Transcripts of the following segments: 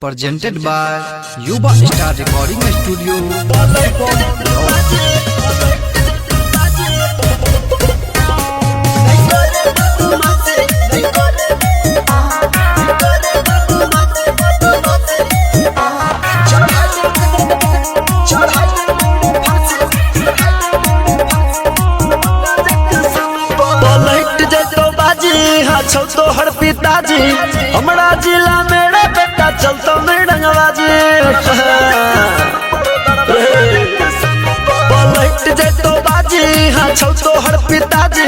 presented by Yuba Star Recording Studio. छौ तो हर पिताजी हमारा जिला मेरा बेटा चलतो में डंगबाजी पलट जैतो बाजी हाँ छौ तो हर पिताजी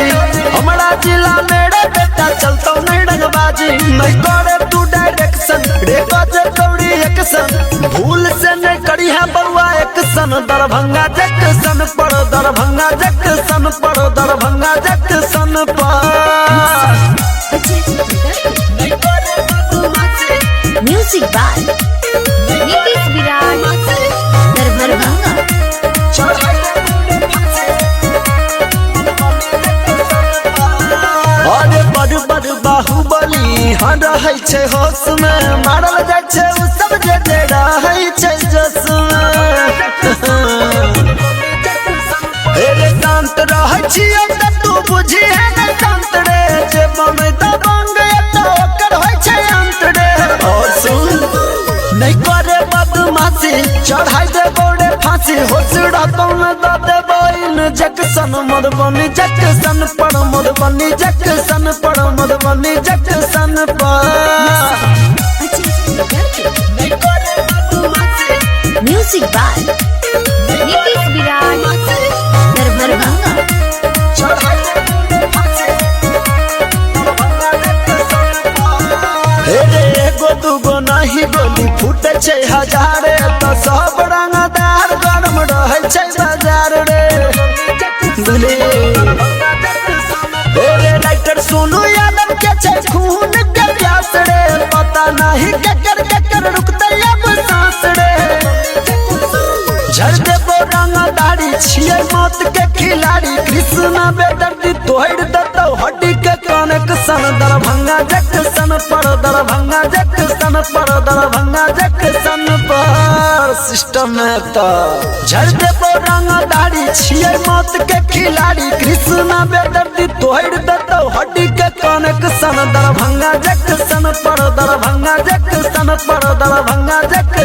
हमारा जिला मेरा बेटा चलतो में डंगबाजी नहीं करे तू डायरेक्शन रेको जे कौड़ी एक्शन भूल से नहीं करी है बउआ एक्शन दरभंगा जंक्शन पर दरभंगा जंक्शन पर दरभंगा जंक्शन पर म्यूजिक बाय नीतीश विराट दरभंगा। अरे बड़ बड़ बाहुबली हाँ रहे छे होश में मारल जाय छे उ सब जे रहे छे जोश में अरे शांत रहे छियै त तू बुझी है न शांत रे जे बम दबंग त ओकर होय छे अंत रे और सुन नहीं करे बदमाशी चढ़ाई दे बोड़े फांसी होसड़ा कौन दा दे बोइन जंक्शन मधुबनी जंक्शन पर मधुबनी जंक्शन पर मधुबनी जंक्शन पर म्यूजिक बाय नीतीश विराट दरभंगा। एगो दूगो नहीं गोली फूटे छे हजारे तो सब रंगदार गरम रहे छे बाजार रे दुले ओरे राइटर सोनू यादव के छे खून के प्यास रे पता नहीं केकर रुकते अब सांस रे झड़ देबो रंगदारी छियै मौत के खिलाड़ी कृष्णा बेदर्दी तोड़ देतो हड्डी के कनेक्शन दरभंगा जंक्शन पर दरभंगा जंक्शन पर दरभंगा जंक्शन पर सिस्टम में तो झड़ देबो रंगदारी छियै मौत के खिलाड़ी कृष्णा बेदर्दी तोड़ देतो हड्डी के कनेक्शन दरभंगा जंक्शन पर दरभंगा जंक्शन पर दरभंगा जंक्शन